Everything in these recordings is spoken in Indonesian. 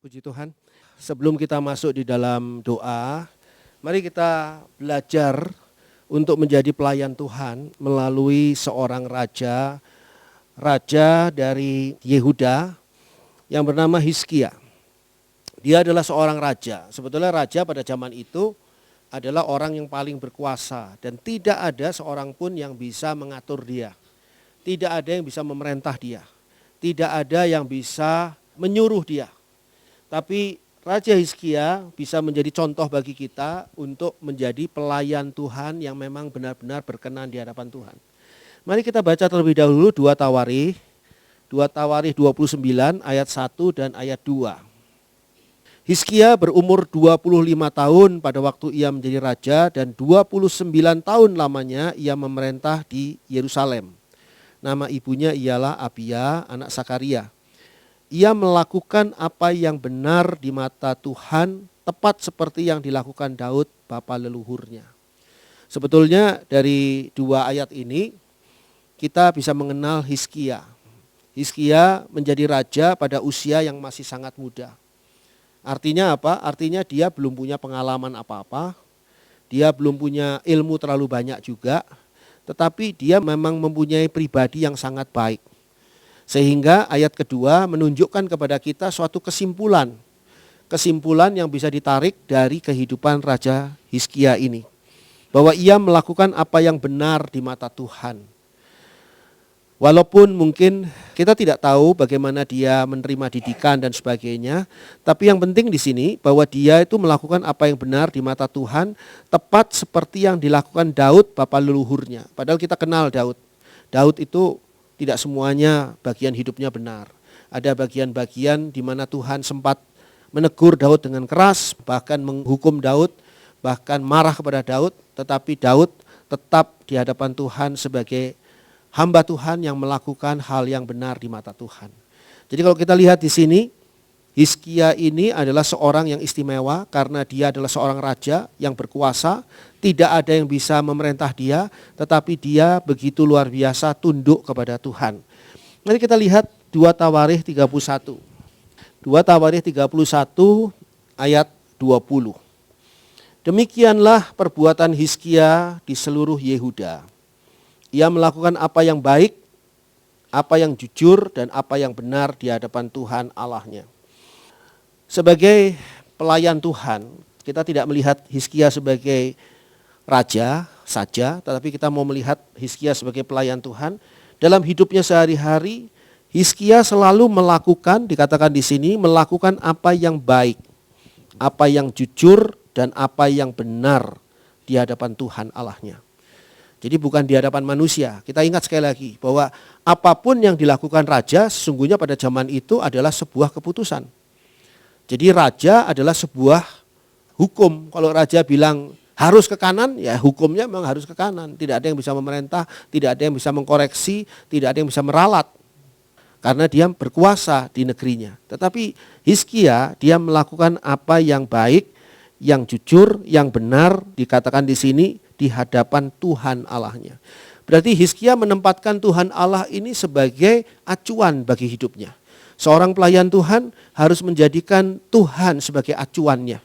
Puji Tuhan. Sebelum kita masuk di dalam doa, mari kita belajar untuk menjadi pelayan Tuhan melalui seorang raja dari Yehuda yang bernama Hizkia. Dia adalah seorang raja. Sebetulnya raja pada zaman itu adalah orang yang paling berkuasa dan tidak ada seorang pun yang bisa mengatur dia. Tidak ada yang bisa memerintah dia. Tidak ada yang bisa menyuruh dia. Tapi Raja Hizkia bisa menjadi contoh bagi kita untuk menjadi pelayan Tuhan yang memang benar-benar berkenan di hadapan Tuhan. Mari kita baca terlebih dahulu 2 Tawarikh 29 ayat 1 dan ayat 2. Hizkia berumur 25 tahun pada waktu ia menjadi raja dan 29 tahun lamanya ia memerintah di Yerusalem. Nama ibunya ialah Abia, anak Sakaria. Ia melakukan apa yang benar di mata Tuhan, tepat seperti yang dilakukan Daud bapa leluhurnya. Sebetulnya dari dua ayat ini kita bisa mengenal Hizkia. Hizkia menjadi raja pada usia yang masih sangat muda. Artinya apa? Artinya dia belum punya pengalaman apa-apa, dia belum punya ilmu terlalu banyak juga, tetapi dia memang mempunyai pribadi yang sangat baik. Sehingga ayat kedua menunjukkan kepada kita suatu kesimpulan yang bisa ditarik dari kehidupan Raja Hizkia ini. Bahwa ia melakukan apa yang benar di mata Tuhan. Walaupun mungkin kita tidak tahu bagaimana dia menerima didikan dan sebagainya. Tapi yang penting di sini bahwa dia itu melakukan apa yang benar di mata Tuhan. Tepat seperti yang dilakukan Daud bapa leluhurnya. Padahal kita kenal Daud. Daud itu tidak semuanya bagian hidupnya benar. Ada bagian-bagian di mana Tuhan sempat menegur Daud dengan keras, bahkan menghukum Daud, bahkan marah kepada Daud. Tetapi Daud tetap di hadapan Tuhan sebagai hamba Tuhan yang melakukan hal yang benar di mata Tuhan. Jadi kalau kita lihat di sini, Hizkia ini adalah seorang yang istimewa karena dia adalah seorang raja yang berkuasa. Tidak ada yang bisa memerintah dia, tetapi dia begitu luar biasa tunduk kepada Tuhan. Mari kita lihat 2 Tawarikh 31. 2 Tawarikh 31 ayat 20. Demikianlah perbuatan Hizkia di seluruh Yehuda. Ia melakukan apa yang baik, apa yang jujur, dan apa yang benar di hadapan Tuhan Allahnya. Sebagai pelayan Tuhan, kita tidak melihat Hizkia sebagai raja saja, tetapi kita mau melihat Hizkia sebagai pelayan Tuhan. Dalam hidupnya sehari-hari, Hizkia selalu melakukan, dikatakan di sini, melakukan apa yang baik, apa yang jujur, dan apa yang benar di hadapan Tuhan Allahnya. Jadi bukan di hadapan manusia. Kita ingat sekali lagi bahwa apapun yang dilakukan raja sesungguhnya pada zaman itu adalah sebuah keputusan. Jadi raja adalah sebuah hukum. Kalau raja bilang harus ke kanan, ya hukumnya memang harus ke kanan. Tidak ada yang bisa memerintah, tidak ada yang bisa mengkoreksi, tidak ada yang bisa meralat. Karena dia berkuasa di negerinya. Tetapi Hizkia dia melakukan apa yang baik, yang jujur, yang benar, dikatakan di sini di hadapan Tuhan Allahnya. Berarti Hizkia menempatkan Tuhan Allah ini sebagai acuan bagi hidupnya. Seorang pelayan Tuhan harus menjadikan Tuhan sebagai acuannya.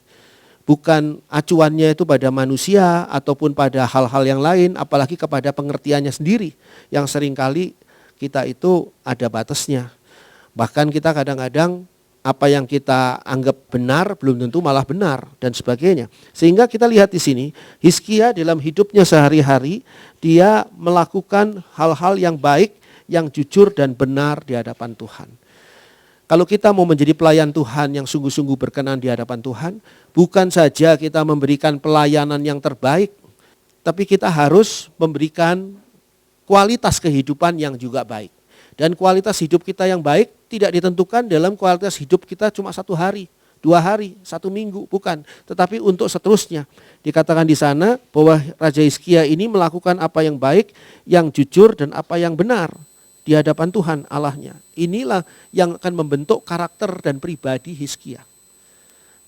Bukan acuannya itu pada manusia ataupun pada hal-hal yang lain, apalagi kepada pengertiannya sendiri. Yang seringkali kita itu ada batasnya. Bahkan kita kadang-kadang apa yang kita anggap benar belum tentu malah benar dan sebagainya. Sehingga kita lihat di sini, Hizkia dalam hidupnya sehari-hari, dia melakukan hal-hal yang baik, yang jujur dan benar di hadapan Tuhan. Kalau kita mau menjadi pelayan Tuhan yang sungguh-sungguh berkenan di hadapan Tuhan, bukan saja kita memberikan pelayanan yang terbaik, tapi kita harus memberikan kualitas kehidupan yang juga baik. Dan kualitas hidup kita yang baik tidak ditentukan dalam kualitas hidup kita cuma 1 hari, 2 hari, 1 minggu, bukan. Tetapi untuk seterusnya. Dikatakan di sana bahwa Raja Hizkia ini melakukan apa yang baik, yang jujur dan apa yang benar di hadapan Tuhan Allahnya. Inilah yang akan membentuk karakter dan pribadi Hizkia.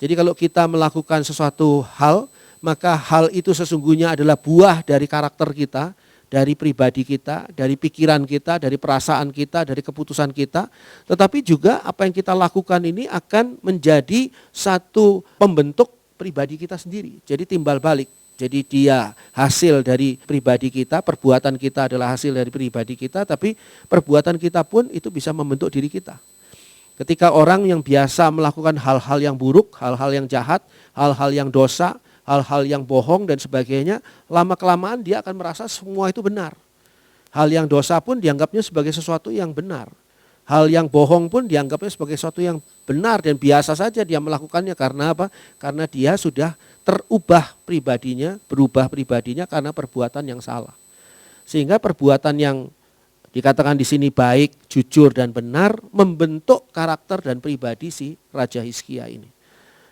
Jadi kalau kita melakukan sesuatu hal, maka hal itu sesungguhnya adalah buah dari karakter kita dari pribadi kita, dari pikiran kita, dari perasaan kita, dari keputusan kita, tetapi juga apa yang kita lakukan ini akan menjadi satu pembentuk pribadi kita sendiri. Jadi timbal balik. Jadi dia hasil dari pribadi kita, perbuatan kita adalah hasil dari pribadi kita, tapi perbuatan kita pun itu bisa membentuk diri kita. Ketika orang yang biasa melakukan hal-hal yang buruk, hal-hal yang jahat, hal-hal yang dosa, hal-hal yang bohong dan sebagainya, lama-kelamaan dia akan merasa semua itu benar. Hal yang dosa pun dianggapnya sebagai sesuatu yang benar. Hal yang bohong pun dianggapnya sebagai sesuatu yang benar dan biasa saja dia melakukannya. Karena apa? Karena dia sudah terubah pribadinya, berubah pribadinya karena perbuatan yang salah. Sehingga perbuatan yang dikatakan di sini baik, jujur dan benar membentuk karakter dan pribadi si Raja Hizkia ini.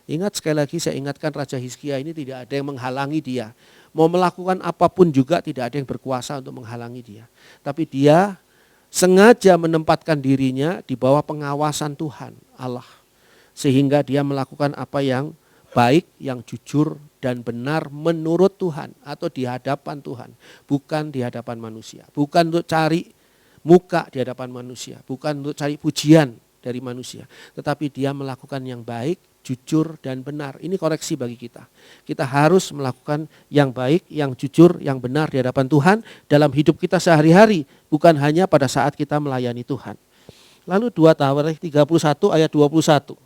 Ingat sekali lagi saya ingatkan Raja Hizkia ini tidak ada yang menghalangi dia. Mau melakukan apapun juga tidak ada yang berkuasa untuk menghalangi dia. Tapi dia sengaja menempatkan dirinya di bawah pengawasan Tuhan Allah. Sehingga dia melakukan apa yang baik, yang jujur dan benar menurut Tuhan atau di hadapan Tuhan. Bukan di hadapan manusia. Bukan untuk cari muka di hadapan manusia. Bukan untuk cari pujian dari manusia. Tetapi dia melakukan yang baik, jujur dan benar. Ini koreksi bagi kita. Kita harus melakukan yang baik, yang jujur, yang benar di hadapan Tuhan dalam hidup kita sehari-hari. Bukan hanya pada saat kita melayani Tuhan. Lalu 2 Tawarikh 31 ayat 21.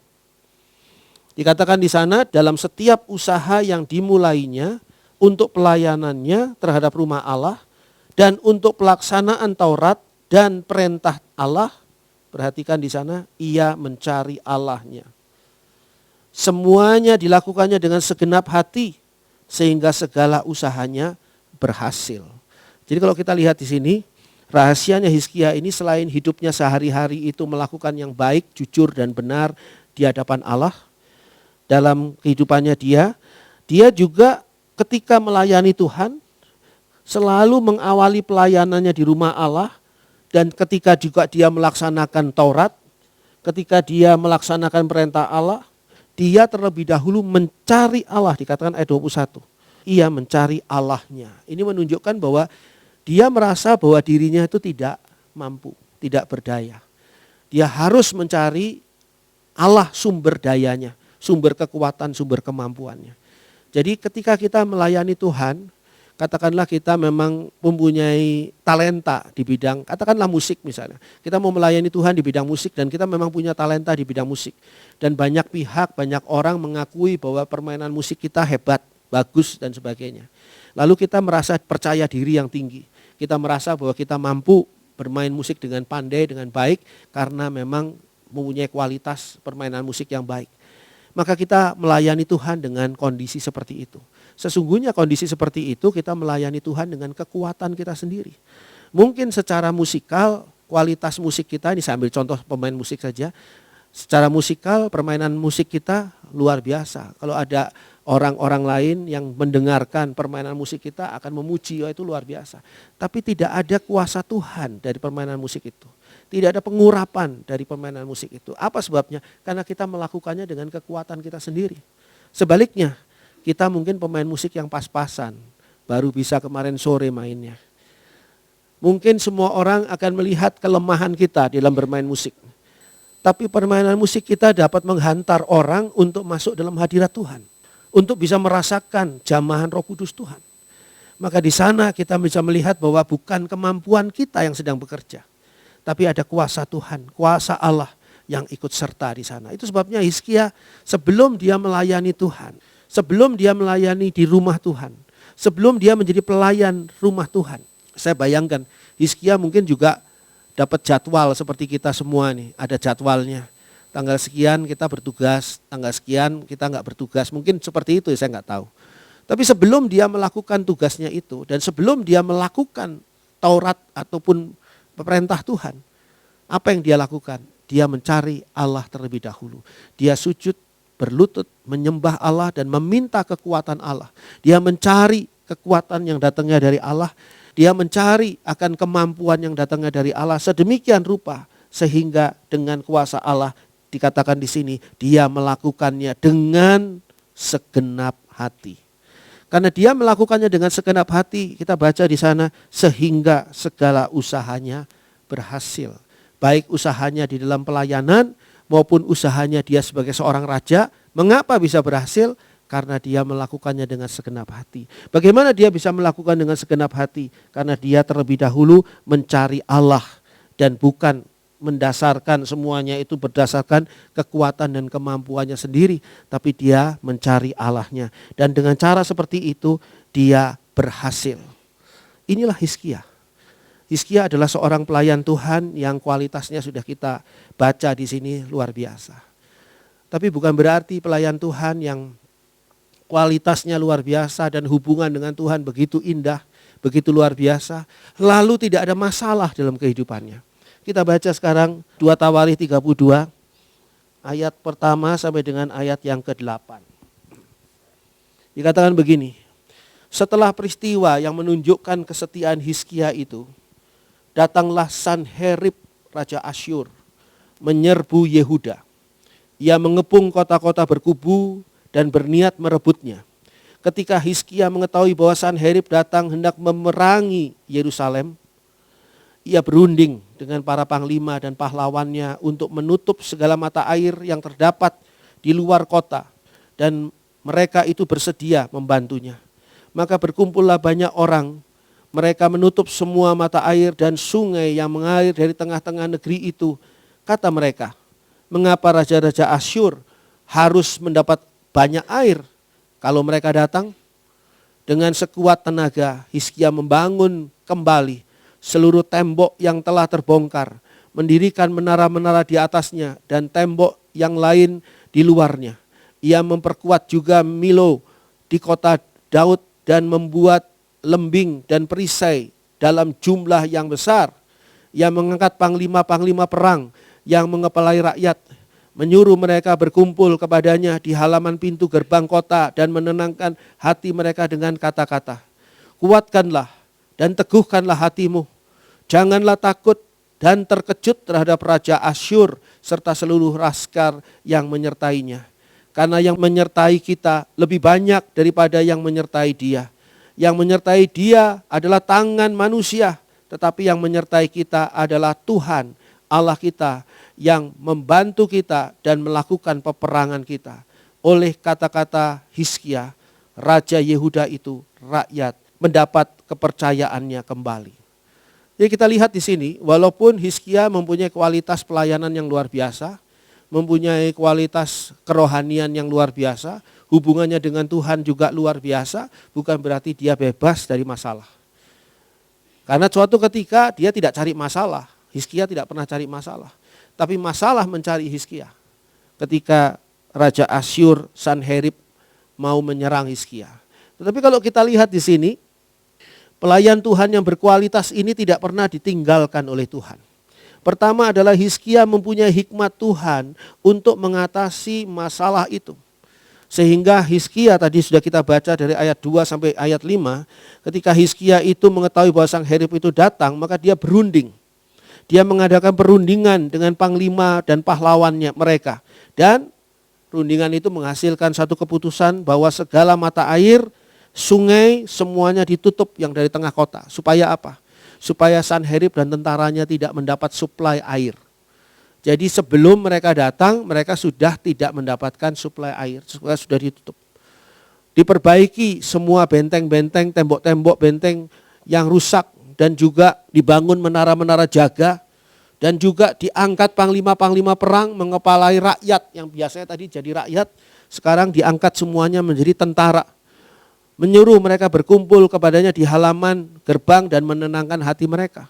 Dikatakan di sana dalam setiap usaha yang dimulainya untuk pelayanannya terhadap rumah Allah dan untuk pelaksanaan Taurat dan perintah Allah, perhatikan di sana, ia mencari Allahnya. Semuanya dilakukannya dengan segenap hati sehingga segala usahanya berhasil. Jadi kalau kita lihat di sini, rahasianya Hizkia ini selain hidupnya sehari-hari itu melakukan yang baik, jujur dan benar di hadapan Allah, dalam kehidupannya dia juga ketika melayani Tuhan selalu mengawali pelayanannya di rumah Allah dan ketika juga dia melaksanakan Taurat, ketika dia melaksanakan perintah Allah, dia terlebih dahulu mencari Allah, dikatakan ayat 21. Ia mencari Allahnya. Ini menunjukkan bahwa dia merasa bahwa dirinya itu tidak mampu, tidak berdaya. Dia harus mencari Allah sumber dayanya, sumber kekuatan, sumber kemampuannya. Jadi ketika kita melayani Tuhan, katakanlah kita memang mempunyai talenta di bidang, katakanlah musik misalnya. Kita mau melayani Tuhan di bidang musik dan kita memang punya talenta di bidang musik. Dan banyak pihak, banyak orang mengakui bahwa permainan musik kita hebat, bagus dan sebagainya. Lalu kita merasa percaya diri yang tinggi. Kita merasa bahwa kita mampu bermain musik dengan pandai, dengan baik karena memang mempunyai kualitas permainan musik yang baik. Maka kita melayani Tuhan dengan kondisi seperti itu. Sesungguhnya kondisi seperti itu kita melayani Tuhan dengan kekuatan kita sendiri. Mungkin secara musikal, kualitas musik kita, ini saya ambil contoh pemain musik saja. Secara musikal, permainan musik kita luar biasa. Kalau ada orang-orang lain yang mendengarkan permainan musik kita akan memuji, oh itu luar biasa. Tapi tidak ada kuasa Tuhan dari permainan musik itu. Tidak ada pengurapan dari permainan musik itu. Apa sebabnya? Karena kita melakukannya dengan kekuatan kita sendiri. Sebaliknya, kita mungkin pemain musik yang pas-pasan, baru bisa kemarin sore mainnya. Mungkin semua orang akan melihat kelemahan kita dalam bermain musik. Tapi permainan musik kita dapat menghantar orang untuk masuk dalam hadirat Tuhan. Untuk bisa merasakan jamahan Roh Kudus Tuhan. Maka di sana kita bisa melihat bahwa bukan kemampuan kita yang sedang bekerja. Tapi ada kuasa Tuhan, kuasa Allah yang ikut serta di sana. Itu sebabnya Hizkia sebelum dia melayani Tuhan, sebelum dia melayani di rumah Tuhan, sebelum dia menjadi pelayan rumah Tuhan. Saya bayangkan Hizkia mungkin juga dapat jadwal seperti kita semua nih, ada jadwalnya. Tanggal sekian kita bertugas, tanggal sekian kita enggak bertugas. Mungkin seperti itu saya enggak tahu. Tapi sebelum dia melakukan tugasnya itu dan sebelum dia melakukan Taurat ataupun perintah Tuhan, apa yang dia lakukan? Dia mencari Allah terlebih dahulu. Dia sujud, berlutut, menyembah Allah dan meminta kekuatan Allah. Dia mencari kekuatan yang datangnya dari Allah. Dia mencari akan kemampuan yang datangnya dari Allah sedemikian rupa sehingga dengan kuasa Allah dikatakan di sini dia melakukannya dengan segenap hati. Karena dia melakukannya dengan segenap hati, kita baca di sana, sehingga segala usahanya berhasil. Baik usahanya di dalam pelayanan maupun usahanya dia sebagai seorang raja. Mengapa bisa berhasil? Karena dia melakukannya dengan segenap hati. Bagaimana dia bisa melakukan dengan segenap hati? Karena dia terlebih dahulu mencari Allah dan bukan mendasarkan semuanya itu berdasarkan kekuatan dan kemampuannya sendiri, tapi dia mencari Allahnya, dan dengan cara seperti itu dia berhasil. Inilah Hizkia. Hizkia adalah seorang pelayan Tuhan yang kualitasnya sudah kita baca di sini luar biasa. Tapi bukan berarti pelayan Tuhan yang kualitasnya luar biasa dan hubungan dengan Tuhan begitu indah, begitu luar biasa, lalu tidak ada masalah dalam kehidupannya. Kita baca sekarang 2 Tawarikh 32 ayat pertama sampai dengan ayat yang ke-8. Dikatakan begini, setelah peristiwa yang menunjukkan kesetiaan Hizkia itu, datanglah Sanherib Raja Asyur menyerbu Yehuda. Ia mengepung kota-kota berkubu dan berniat merebutnya. Ketika Hizkia mengetahui bahwa Sanherib datang hendak memerangi Yerusalem, ia berunding dengan para panglima dan pahlawannya untuk menutup segala mata air yang terdapat di luar kota, dan mereka itu bersedia membantunya. Maka berkumpullah banyak orang, mereka menutup semua mata air dan sungai yang mengalir dari tengah-tengah negeri itu. Kata mereka, mengapa raja-raja Asyur harus mendapat banyak air kalau mereka datang? Dengan sekuat tenaga Hizkia membangun kembali seluruh tembok yang telah terbongkar, mendirikan menara-menara di atasnya dan tembok yang lain di luarnya. Ia memperkuat juga Milo di kota Daud dan membuat lembing dan perisai dalam jumlah yang besar. Ia mengangkat panglima-panglima perang yang mengepalai rakyat, menyuruh mereka berkumpul kepadanya di halaman pintu gerbang kota dan menenangkan hati mereka dengan kata-kata, kuatkanlah dan teguhkanlah hatimu. Janganlah takut dan terkejut terhadap Raja Asyur serta seluruh laskar yang menyertainya. Karena yang menyertai kita lebih banyak daripada yang menyertai dia. Yang menyertai dia adalah tangan manusia, tetapi yang menyertai kita adalah Tuhan Allah kita yang membantu kita dan melakukan peperangan kita. Oleh kata-kata Hizkia, Raja Yehuda itu, rakyat mendapat kepercayaannya kembali. Jadi kita lihat di sini, walaupun Hizkia mempunyai kualitas pelayanan yang luar biasa, mempunyai kualitas kerohanian yang luar biasa, hubungannya dengan Tuhan juga luar biasa, bukan berarti dia bebas dari masalah. Karena suatu ketika dia tidak cari masalah, Hizkia tidak pernah cari masalah, tapi masalah mencari Hizkia. Ketika Raja Asyur Sanherib mau menyerang Hizkia. Tetapi kalau kita lihat di sini, pelayan Tuhan yang berkualitas ini tidak pernah ditinggalkan oleh Tuhan. Pertama adalah Hizkia mempunyai hikmat Tuhan untuk mengatasi masalah itu. Sehingga Hizkia tadi sudah kita baca dari ayat 2 sampai ayat 5. Ketika Hizkia itu mengetahui bahwa Sanherib itu datang, maka dia berunding. Dia mengadakan perundingan dengan panglima dan pahlawannya mereka. Dan perundingan itu menghasilkan satu keputusan bahwa segala mata air, sungai semuanya ditutup yang dari tengah kota. Supaya apa? Supaya Sanherib dan tentaranya tidak mendapat suplai air. Jadi sebelum mereka datang, mereka sudah tidak mendapatkan suplai air. Sudah ditutup. Diperbaiki semua benteng-benteng, tembok-tembok benteng yang rusak. Dan juga dibangun menara-menara jaga. Dan juga diangkat panglima-panglima perang mengepalai rakyat. Yang biasanya tadi jadi rakyat, sekarang diangkat semuanya menjadi tentara. Menyuruh mereka berkumpul kepadanya di halaman gerbang dan menenangkan hati mereka.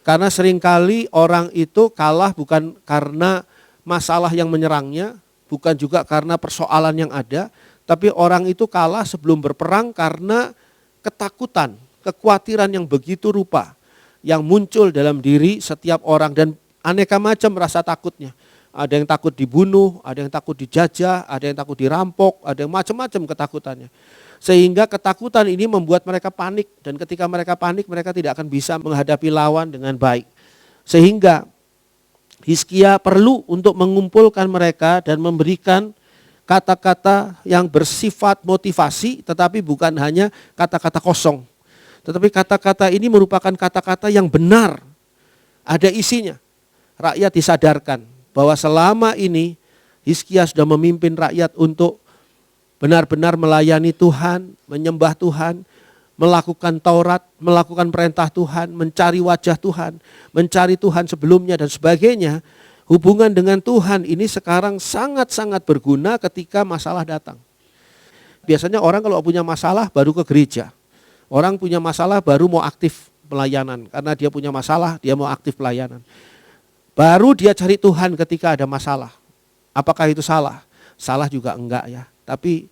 Karena seringkali orang itu kalah bukan karena masalah yang menyerangnya, bukan juga karena persoalan yang ada, tapi orang itu kalah sebelum berperang karena ketakutan, kekhawatiran yang begitu rupa yang muncul dalam diri setiap orang dan aneka macam rasa takutnya. Ada yang takut dibunuh, ada yang takut dijajah, ada yang takut dirampok, ada yang macam-macam ketakutannya. Sehingga ketakutan ini membuat mereka panik, dan ketika mereka panik mereka tidak akan bisa menghadapi lawan dengan baik. Sehingga Hizkia perlu untuk mengumpulkan mereka dan memberikan kata-kata yang bersifat motivasi, tetapi bukan hanya kata-kata kosong. Tetapi kata-kata ini merupakan kata-kata yang benar, ada isinya. Rakyat disadarkan bahwa selama ini Hizkia sudah memimpin rakyat untuk benar-benar melayani Tuhan, menyembah Tuhan, melakukan Taurat, melakukan perintah Tuhan, mencari wajah Tuhan, mencari Tuhan sebelumnya dan sebagainya. Hubungan dengan Tuhan ini sekarang sangat-sangat berguna ketika masalah datang. Biasanya orang kalau punya masalah baru ke gereja. Orang punya masalah baru mau aktif pelayanan. Karena dia punya masalah, dia mau aktif pelayanan. Baru dia cari Tuhan ketika ada masalah. Apakah itu salah? Salah juga enggak ya. Tapi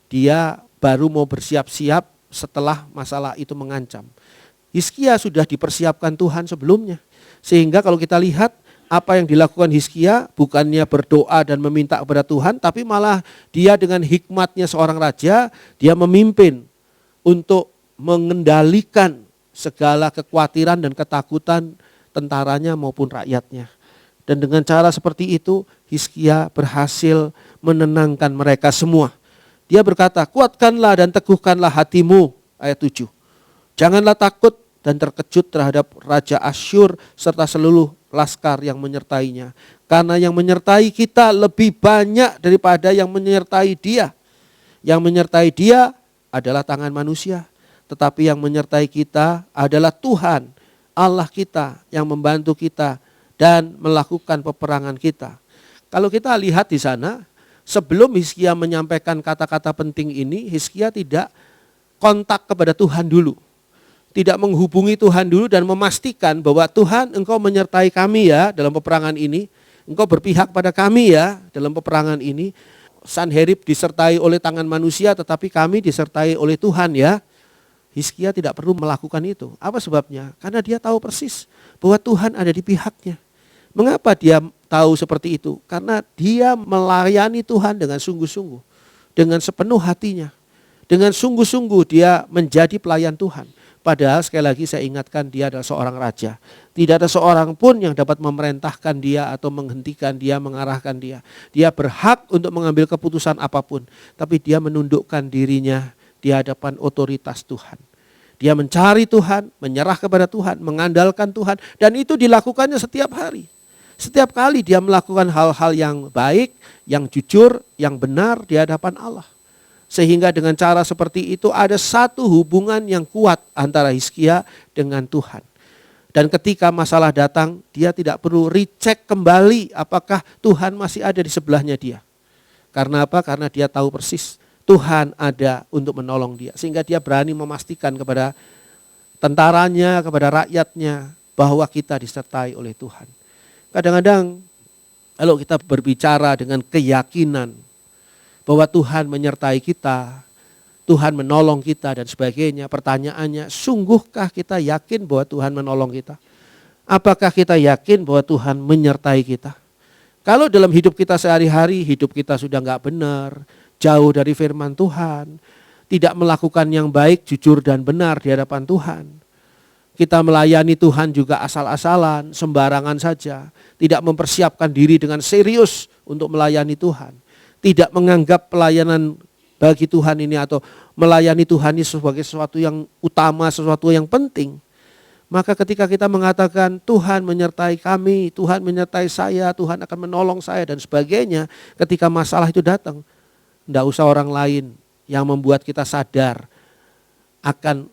dia baru mau bersiap-siap setelah masalah itu mengancam. Hizkia sudah dipersiapkan Tuhan sebelumnya. Sehingga kalau kita lihat apa yang dilakukan Hizkia bukannya berdoa dan meminta kepada Tuhan, tapi malah dia dengan hikmatnya seorang raja, dia memimpin untuk mengendalikan segala kekhawatiran dan ketakutan tentaranya maupun rakyatnya. Dan dengan cara seperti itu Hizkia berhasil menenangkan mereka semua. Dia berkata, kuatkanlah dan teguhkanlah hatimu, ayat 7. Janganlah takut dan terkejut terhadap Raja Asyur serta seluruh laskar yang menyertainya. Karena yang menyertai kita lebih banyak daripada yang menyertai dia. Yang menyertai dia adalah tangan manusia. Tetapi yang menyertai kita adalah Tuhan, Allah kita yang membantu kita dan melakukan peperangan kita. Kalau kita lihat di sana, sebelum Hizkia menyampaikan kata-kata penting ini, Hizkia tidak kontak kepada Tuhan dulu. Tidak menghubungi Tuhan dulu dan memastikan bahwa Tuhan engkau menyertai kami ya dalam peperangan ini. Engkau berpihak pada kami ya dalam peperangan ini. Sanherib disertai oleh tangan manusia tetapi kami disertai oleh Tuhan ya. Hizkia tidak perlu melakukan itu. Apa sebabnya? Karena dia tahu persis bahwa Tuhan ada di pihaknya. Mengapa dia tahu seperti itu? Karena dia melayani Tuhan dengan sungguh-sungguh. Dengan sepenuh hatinya. Dengan sungguh-sungguh dia menjadi pelayan Tuhan. Padahal sekali lagi saya ingatkan dia adalah seorang raja. Tidak ada seorang pun yang dapat memerintahkan dia atau menghentikan dia, mengarahkan dia. Dia berhak untuk mengambil keputusan apapun. Tapi dia menundukkan dirinya di hadapan otoritas Tuhan. Dia mencari Tuhan, menyerah kepada Tuhan, mengandalkan Tuhan. Dan itu dilakukannya setiap hari. Setiap kali dia melakukan hal-hal yang baik, yang jujur, yang benar di hadapan Allah. Sehingga dengan cara seperti itu ada satu hubungan yang kuat antara Hizkia dengan Tuhan. Dan ketika masalah datang, dia tidak perlu recheck kembali apakah Tuhan masih ada di sebelahnya dia. Karena apa? Karena dia tahu persis Tuhan ada untuk menolong dia. Sehingga dia berani memastikan kepada tentaranya, kepada rakyatnya bahwa kita disertai oleh Tuhan. Kadang-kadang kalau kita berbicara dengan keyakinan bahwa Tuhan menyertai kita, Tuhan menolong kita dan sebagainya. Pertanyaannya, sungguhkah kita yakin bahwa Tuhan menolong kita? Apakah kita yakin bahwa Tuhan menyertai kita? Kalau dalam hidup kita sehari-hari, hidup kita sudah enggak benar, jauh dari firman Tuhan, tidak melakukan yang baik, jujur dan benar di hadapan Tuhan. Kita melayani Tuhan juga asal-asalan, sembarangan saja, tidak mempersiapkan diri dengan serius untuk melayani Tuhan. Tidak menganggap pelayanan bagi Tuhan ini atau melayani Tuhan ini sebagai sesuatu yang utama, sesuatu yang penting. Maka ketika kita mengatakan Tuhan menyertai kami, Tuhan menyertai saya, Tuhan akan menolong saya dan sebagainya. Ketika masalah itu datang, tidak usah orang lain yang membuat kita sadar akan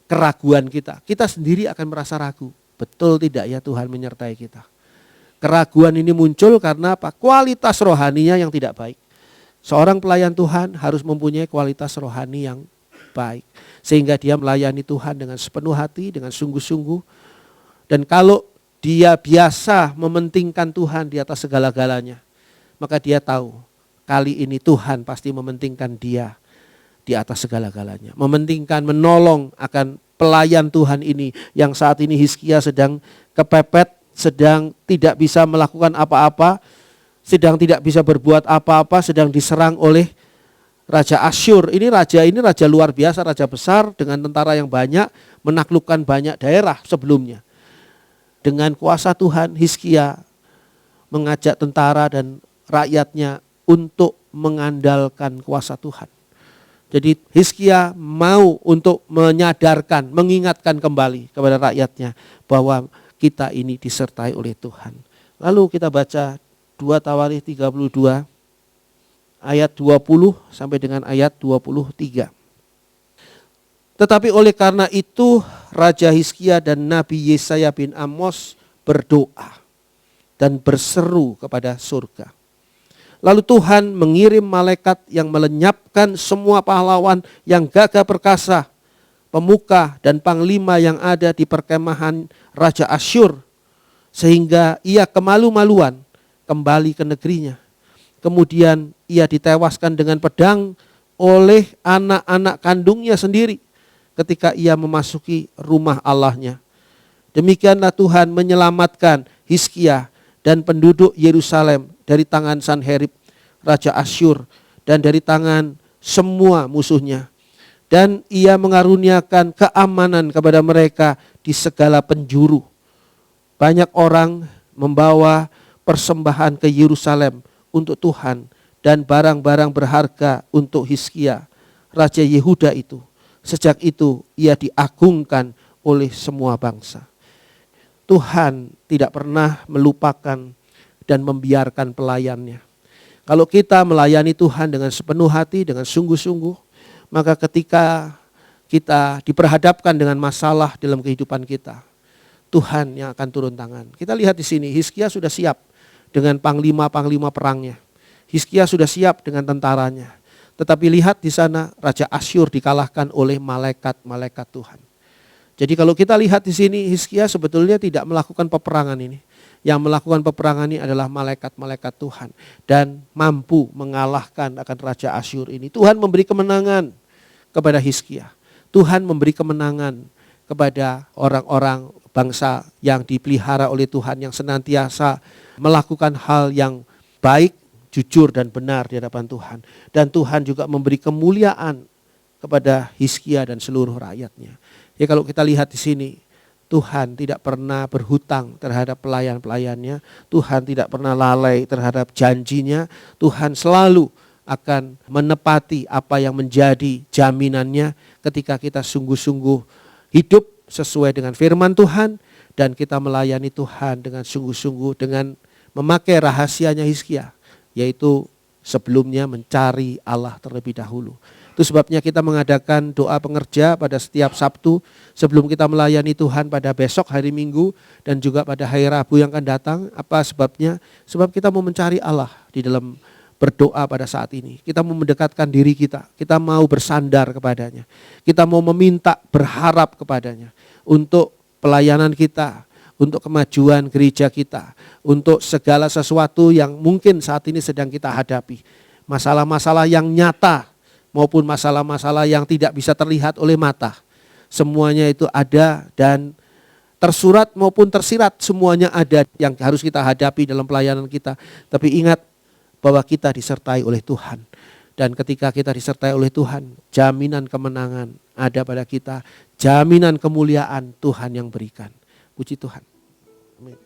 keraguan kita. Kita sendiri akan merasa ragu. Betul tidak ya Tuhan menyertai kita? Keraguan ini muncul karena apa? Kualitas rohaninya yang tidak baik. Seorang pelayan Tuhan harus mempunyai kualitas rohani yang baik. Sehingga dia melayani Tuhan dengan sepenuh hati, dengan sungguh-sungguh. Dan kalau dia biasa mementingkan Tuhan di atas segala-galanya, maka dia tahu kali ini Tuhan pasti mementingkan dia di atas segala-galanya. Mementingkan, menolong akan pelayan Tuhan ini yang saat ini Hizkia sedang kepepet, sedang tidak bisa melakukan apa-apa, sedang tidak bisa berbuat apa-apa, sedang diserang oleh Raja Asyur. Ini raja luar biasa, raja besar dengan tentara yang banyak, menaklukkan banyak daerah sebelumnya. Dengan kuasa Tuhan, Hizkia mengajak tentara dan rakyatnya untuk mengandalkan kuasa Tuhan. Jadi Hizkia mau untuk menyadarkan, mengingatkan kembali kepada rakyatnya bahwa kita ini disertai oleh Tuhan. Lalu kita baca 2 Tawarikh 32 ayat 20 sampai dengan ayat 23. Tetapi oleh karena itu Raja Hizkia dan Nabi Yesaya bin Amos berdoa dan berseru kepada surga. Lalu Tuhan mengirim malaikat yang melenyapkan semua pahlawan yang gagah perkasa, pemuka dan panglima yang ada di perkemahan Raja Asyur, sehingga ia kemalu-maluan kembali ke negerinya. Kemudian ia ditewaskan dengan pedang oleh anak-anak kandungnya sendiri ketika ia memasuki rumah Allahnya. Demikianlah Tuhan menyelamatkan Hizkia dan penduduk Yerusalem dari tangan Sanherib, Raja Asyur, dan dari tangan semua musuhnya. Dan ia mengaruniakan keamanan kepada mereka di segala penjuru. Banyak orang membawa persembahan ke Yerusalem untuk Tuhan dan barang-barang berharga untuk Hizkia, Raja Yehuda itu. Sejak itu ia diagungkan oleh semua bangsa. Tuhan tidak pernah melupakan dan membiarkan pelayannya. Kalau kita melayani Tuhan dengan sepenuh hati, dengan sungguh-sungguh, maka ketika kita diperhadapkan dengan masalah dalam kehidupan kita, Tuhan yang akan turun tangan. Kita lihat di sini, Hizkia sudah siap dengan panglima-panglima perangnya. Hizkia sudah siap dengan tentaranya. Tetapi lihat di sana Raja Asyur dikalahkan oleh malaikat-malaikat Tuhan. Jadi kalau kita lihat di sini, Hizkia sebetulnya tidak melakukan peperangan ini. Yang melakukan peperangan ini adalah malaikat-malaikat Tuhan. Dan mampu mengalahkan akan Raja Asyur ini. Tuhan memberi kemenangan kepada Hizkia. Tuhan memberi kemenangan kepada orang-orang bangsa yang dipelihara oleh Tuhan. Yang senantiasa melakukan hal yang baik, jujur dan benar di hadapan Tuhan. Dan Tuhan juga memberi kemuliaan kepada Hizkia dan seluruh rakyatnya. Ya kalau kita lihat di sini, Tuhan tidak pernah berhutang terhadap pelayan-pelayannya. Tuhan tidak pernah lalai terhadap janjinya. Tuhan selalu akan menepati apa yang menjadi jaminannya ketika kita sungguh-sungguh hidup sesuai dengan firman Tuhan. Dan kita melayani Tuhan dengan sungguh-sungguh dengan memakai rahasianya Hizkia. Yaitu sebelumnya mencari Allah terlebih dahulu. Itu sebabnya kita mengadakan doa pengerja pada setiap Sabtu sebelum kita melayani Tuhan pada besok hari Minggu dan juga pada hari Rabu yang akan datang. Apa sebabnya? Sebab kita mau mencari Allah di dalam berdoa pada saat ini. Kita mau mendekatkan diri kita. Kita mau bersandar kepadanya. Kita mau meminta berharap kepadanya untuk pelayanan kita, untuk kemajuan gereja kita, untuk segala sesuatu yang mungkin saat ini sedang kita hadapi. Masalah-masalah yang nyata maupun masalah-masalah yang tidak bisa terlihat oleh mata. Semuanya itu ada dan tersurat maupun tersirat semuanya ada yang harus kita hadapi dalam pelayanan kita. Tapi ingat bahwa kita disertai oleh Tuhan. Dan ketika kita disertai oleh Tuhan, jaminan kemenangan ada pada kita. Jaminan kemuliaan Tuhan yang berikan. Puji Tuhan. Amin.